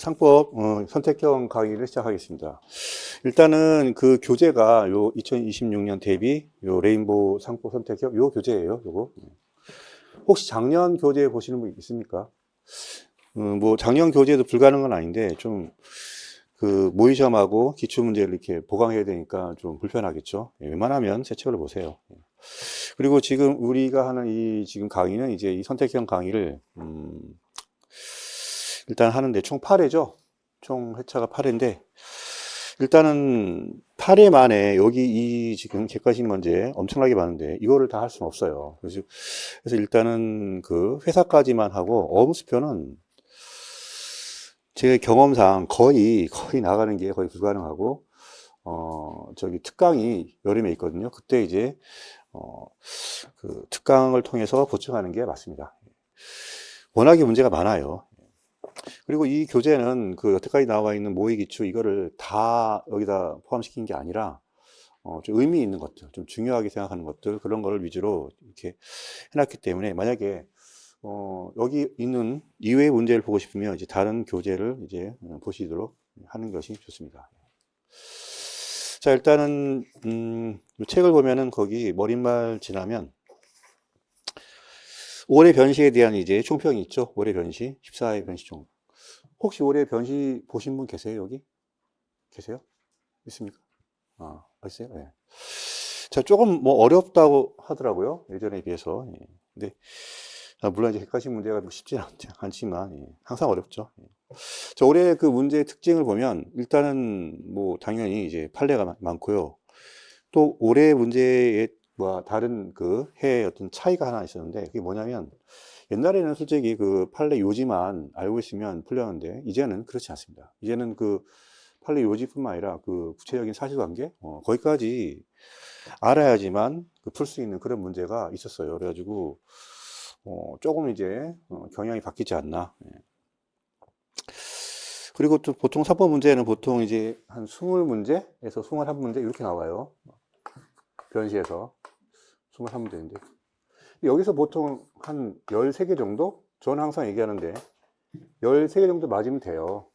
상법 선택형 강의를 시작하겠습니다. 일단은 그 교재가 요 2026년 대비 요 레인보우 상법 선택형 요 교재예요. 요거. 혹시 작년 교재 보시는 분 있습니까? 뭐 작년 교재도 불가능한 건 아닌데 좀 그 모의시험하고 기출 문제를 이렇게 보강해야 되니까 좀 불편하겠죠. 웬만하면 새 책을 보세요. 그리고 지금 우리가 하는 이 지금 강의는 이제 이 선택형 강의를 일단 하는데 총 8회죠. 총 회차가 8회인데 일단은 8회 만에 여기 이 지금 객관식 문제 엄청나게 많은데 이거를 다 할 수는 없어요. 그래서 일단은 그 회사까지만 하고 어음수표는 제 경험상 거의 나가는 게 거의 불가능하고 저기 특강이 여름에 있거든요. 그때 이제 그 특강을 통해서 보충하는 게 맞습니다. 워낙에 문제가 많아요. 그리고 이 교재는 그 여태까지 나와 있는 모의기출 이거를 다 여기다 포함시킨 게 아니라 좀 의미 있는 것들, 좀 중요하게 생각하는 것들 그런 걸 위주로 이렇게 해놨기 때문에 만약에 여기 있는 이외의 문제를 보고 싶으면 이제 다른 교재를 이제 보시도록 하는 것이 좋습니다. 자, 일단은 이 책을 보면은 거기 머릿말 지나면 올해 변시에 대한 이제 총평이 있죠. 올해 변시, 14회 변시 총. 혹시 올해 변시 보신 분 계세요, 여기? 계세요? 있습니까? 아, 있어요? 네. 자, 조금 뭐 어렵다고 하더라고요. 예전에 비해서. 예. 근데, 물론 이제 객관식 문제가 쉽지 않지만, 예. 항상 어렵죠. 예. 자, 올해 그 문제의 특징을 보면, 일단은 뭐 당연히 이제 판례가 많고요. 또 올해 문제의 뭐 다른 그 해의 어떤 차이가 하나 있었는데, 그게 뭐냐면, 옛날에는 솔직히 그 판례 요지만 알고 있으면 풀렸는데, 이제는 그렇지 않습니다. 이제는 그 판례 요지뿐만 아니라 그 구체적인 사실관계, 거기까지 알아야지만 그 풀 수 있는 그런 문제가 있었어요. 그래가지고, 조금 이제 경향이 바뀌지 않나. 예. 그리고 또 보통 사법 문제는 보통 이제 한 20문제에서 21문제 이렇게 나와요. 변시에서 21문제인데. 여기서 보통 한 13개 정도? 저는 항상 얘기하는데 13개 정도 맞으면 돼요.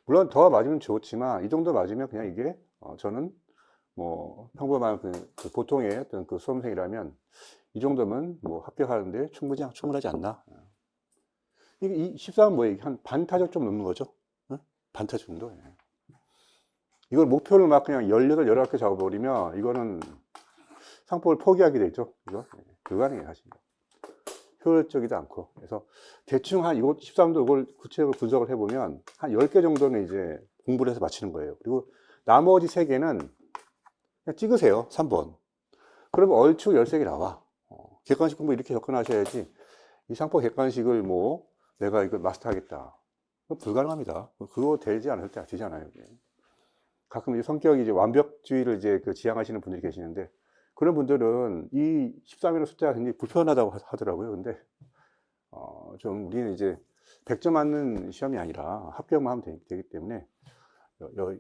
물론 더 맞으면 좋지만 이 정도 맞으면 그냥 이게 저는 뭐 평범한 그 보통의 어떤 그 수험생이라면 이 정도면 뭐 합격하는데 충분하지 않나. 이게 이 14은 뭐예요? 한 반타적 좀 넘는 거죠. 응? 반타적 정도. 예. 이걸 목표를 막 그냥 18, 19개 잡아버리면 이거는 상법을 포기하게 되죠. 이거 불가능해요, 사실. 효율적이도 않고. 그래서 대충 한 이거 13도 이걸 구체적으로 분석을 해보면 한 10개 정도는 이제 공부를 해서 맞히는 거예요. 그리고 나머지 3개는 그냥 찍으세요. 3번. 그러면 얼추 13개 나와. 객관식 공부 이렇게 접근하셔야지 이 상법 객관식을 뭐 내가 이걸 마스터하겠다. 불가능합니다. 그거 되지 않을 때 되지 않아요. 가끔 이제 성격이 이제 완벽주의를 이제 그 지향하시는 분들이 계시는데 그런 분들은 이 13이라는 숫자가 굉장히 불편하다고 하더라고요. 근데 좀 우리는 이제 100점 맞는 시험이 아니라 합격만 하면 되기 때문에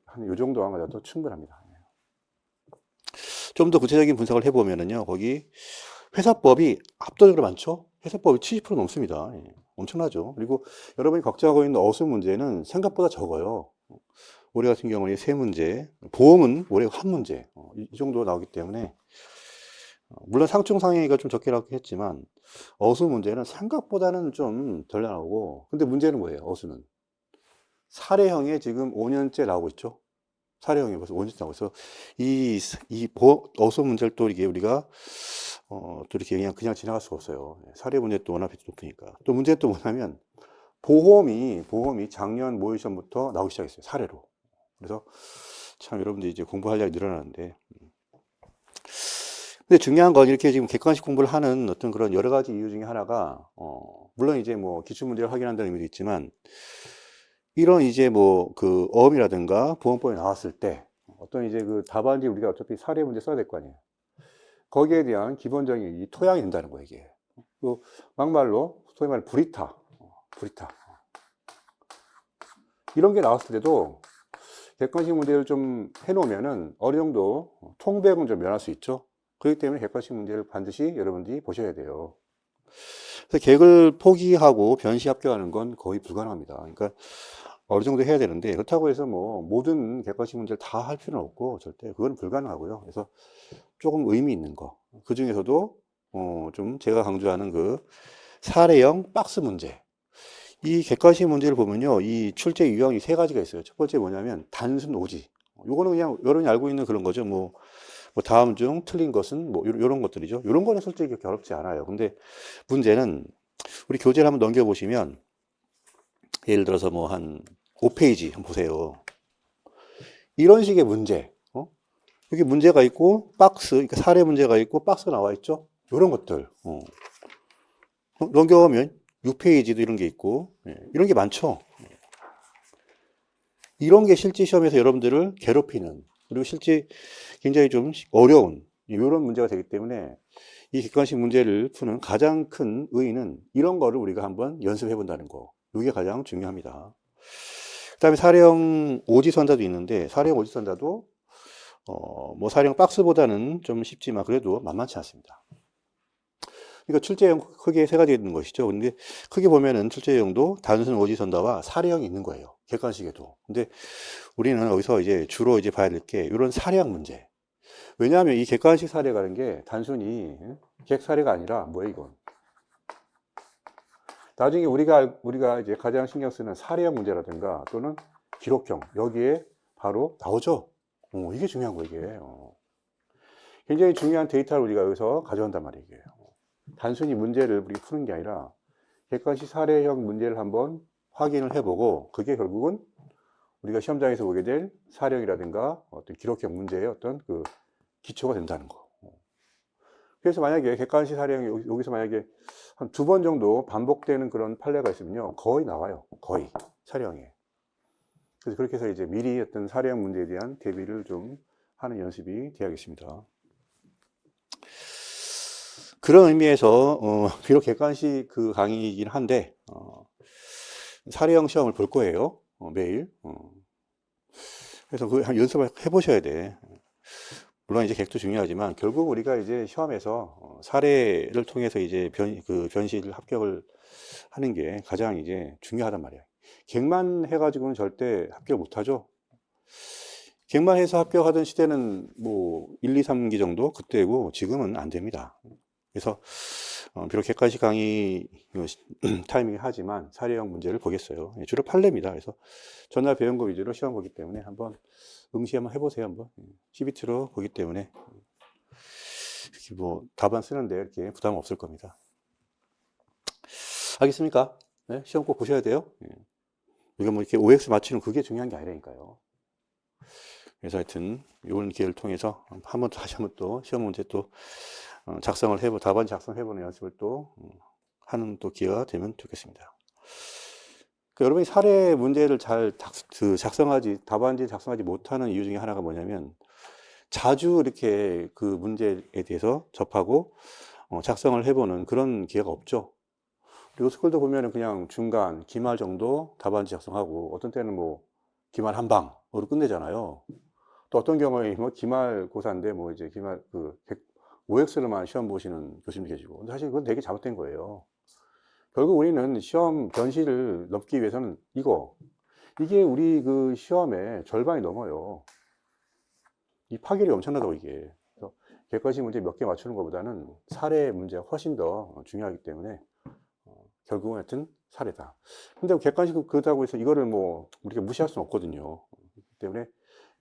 한 요 정도 하면 충분합니다. 좀 더 구체적인 분석을 해보면은요, 거기 회사법이 압도적으로 많죠? 회사법이 70% 넘습니다. 예, 엄청나죠? 그리고 여러분이 걱정하고 있는 어수 문제는 생각보다 적어요. 올해 같은 경우는 3문제, 보험은 올해 1문제, 이 정도 나오기 때문에, 물론 상충상해가 좀 적게 나오긴 했지만, 어수 문제는 생각보다는 좀 덜 나오고, 근데 문제는 뭐예요, 어수는? 사례형에 지금 5년째 나오고 있죠? 사례형이 벌써 5년째 나오고 있어. 어수 문제를 또 이게 우리가 또 이렇게 그냥 지나갈 수가 없어요. 사례 문제 또 워낙 높으니까. 또 문제는 또 뭐냐면, 보험이 작년 모의시험부터 나오기 시작했어요. 사례로. 그래서 참 여러분들이 이제 공부할 양이 늘어나는데. 근데 중요한 건 이렇게 지금 객관식 공부를 하는 어떤 그런 여러 가지 이유 중에 하나가, 물론 이제 뭐 기출문제를 확인한다는 의미도 있지만, 이런 이제 뭐 그 어음이라든가 보험법이 나왔을 때, 어떤 이제 그 답안지 우리가 어차피 사례 문제 써야 될 거 아니에요. 거기에 대한 기본적인 이 토양이 된다는 거예요, 이게. 그 막말로, 소위 말해 브리타. 이런 게 나왔을 때도 객관식 문제를 좀 해놓으면은 어느 정도 통백은 좀 면할 수 있죠. 그렇기 때문에 객관식 문제를 반드시 여러분들이 보셔야 돼요. 그래서 객을 포기하고 변시 합격하는 건 거의 불가능합니다. 그러니까 어느 정도 해야 되는데, 그렇다고 해서 뭐 모든 객관식 문제를 다 할 필요는 없고 절대 그건 불가능하고요. 그래서 조금 의미 있는 거, 그 중에서도 좀 제가 강조하는 그 사례형 박스 문제, 이 객관식 문제를 보면요, 이 출제 유형이 세 가지가 있어요. 첫 번째 뭐냐면 단순 오지. 요거는 그냥 여러분이 알고 있는 그런 거죠. 뭐 다음 중 틀린 것은 뭐 요런 것들이죠. 요런 거는 솔직히 그렇게 어렵지 않아요. 근데 문제는 우리 교재를 한번 넘겨보시면, 예를 들어서 뭐 한 5페이지 한번 보세요. 이런 식의 문제, 여기 문제가 있고 박스, 그러니까 사례 문제가 있고 박스가 나와 있죠. 이런 것들 넘겨가면 6페이지도 이런 게 있고, 이런 게 많죠. 이런 게 실제 시험에서 여러분들을 괴롭히는, 그리고 실제 굉장히 좀 어려운 이런 문제가 되기 때문에 이 객관식 문제를 푸는 가장 큰 의의는 이런 거를 우리가 한번 연습해 본다는 거. 이게 가장 중요합니다. 그다음에 사례형 오지선다도 있는데, 사례형 오지선다도 뭐 사례형 박스보다는 좀 쉽지만 그래도 만만치 않습니다. 그러니까 출제형 크게 세 가지 있는 것이죠. 근데 크게 보면은 출제형도 단순 오지선다와 사례형이 있는 거예요. 객관식에도. 근데 우리는 여기서 이제 주로 이제 봐야 될 게 이런 사례형 문제. 왜냐하면 이 객관식 사례라는 게 단순히 객 사례가 아니라 뭐예요, 이건? 나중에 우리가 이제 가장 신경 쓰는 사례형 문제라든가 또는 기록형, 여기에 바로 나오죠. 이게 중요한 거예요, 이게. 굉장히 중요한 데이터를 우리가 여기서 가져온단 말이에요, 이게. 단순히 문제를 우리가 푸는 게 아니라 객관식 사례형 문제를 한번 확인을 해보고, 그게 결국은 우리가 시험장에서 보게 될 사례형이라든가 어떤 기록형 문제의 어떤 그 기초가 된다는 거. 그래서 만약에 객관식 사례형 여기서 만약에 한 2번 정도 반복되는 그런 판례가 있으면요, 거의 나와요. 거의 사례형에. 그래서 그렇게 해서 이제 미리 어떤 사례형 문제에 대한 대비를 좀 하는 연습이 되어야겠습니다. 그런 의미에서 비록 객관식 그 강의이긴 한데 사례형 시험을 볼 거예요. 매일. 그래서 그 연습을 해보셔야 돼. 물론 이제 객도 중요하지만 결국 우리가 이제 시험에서 사례를 통해서 이제 변실 합격을 하는 게 가장 이제 중요하단 말이에요. 객만 해가지고는 절대 합격 못하죠. 객만 해서 합격하던 시대는 뭐 1, 2, 3기 정도 그때고 지금은 안 됩니다. 그래서 비록 객관식 강의 타이밍이 하지만 사례형 문제를 보겠어요. 주로 판례입니다. 그래서 전날 배운 거 위주로 시험 보기 때문에 한번 응시 한번 해보세요. 한번 CBT로 보기 때문에 뭐 답안 쓰는데 이렇게 부담 없을 겁니다. 알겠습니까? 네? 시험 꼭 보셔야 돼요. 우리가 뭐 이렇게 OX 맞추는 그게 중요한 게 아니라니까요. 그래서 하여튼 이번 기회를 통해서 다시 한번 또 시험 문제 또 작성을 답안 작성해보는 연습을 또 하는 또 기회가 되면 좋겠습니다. 여러분이 사례 문제를 잘 답안지 작성하지 못하는 이유 중에 하나가 뭐냐면 자주 이렇게 그 문제에 대해서 접하고 작성을 해보는 그런 기회가 없죠. 그리고 스쿨도 보면은 그냥 중간, 기말 정도 답안지 작성하고 어떤 때는 뭐 기말 한 방으로 끝내잖아요. 또 어떤 경우에 뭐 기말고사인데 뭐 이제 기말 OX로만 시험 보시는 교수님도 계시고. 근데 사실 그건 되게 잘못된 거예요. 결국 우리는 시험 변실을 넘기 위해서는 이게 우리 그 시험의 절반이 넘어요. 이 파괴력이 엄청나다고 이게. 그래서 객관식 문제 몇 개 맞추는 것보다는 사례 문제가 훨씬 더 중요하기 때문에 결국은 하여튼 사례다. 근데 객관식 그렇다고 해서 이거를 뭐 우리가 무시할 수는 없거든요. 그렇기 때문에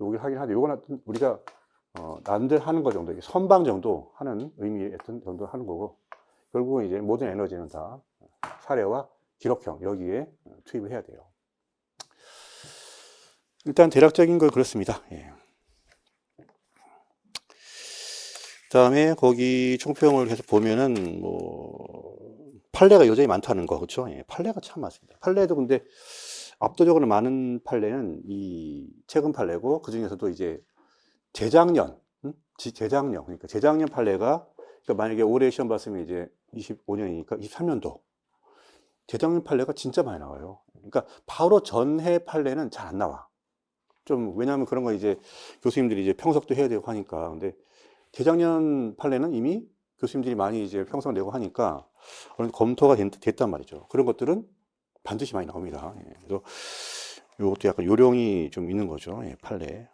여기를 하긴 하는데 요건 하여튼 우리가 남들 하는 거 정도, 선방 정도 하는 의미의 어떤 정도 하는 거고, 결국은 이제 모든 에너지는 다 사례와 기록형 여기에 투입을 해야 돼요. 일단 대략적인 걸 그렇습니다. 예. 그다음에 거기 총평을 계속 보면은 뭐 판례가 여전히 많다는 거, 그렇죠? 예, 판례가 참 많습니다. 판례도 근데 압도적으로 많은 판례는 이 최근 판례고, 그 중에서도 이제 재작년, 그러니까 재작년 판례가, 그러니까 만약에 올해 시험 봤으면 이제 25년이니까 23년도 재작년 판례가 진짜 많이 나와요. 그러니까 바로 전해 판례는 잘 안 나와. 좀 왜냐하면 그런 거 이제 교수님들이 이제 평석도 해야 되고 하니까. 근데 재작년 판례는 이미 교수님들이 많이 이제 평석 내고 하니까 검토가 됐단 말이죠. 그런 것들은 반드시 많이 나옵니다. 그래서 요것도 약간 요령이 좀 있는 거죠. 예, 판례.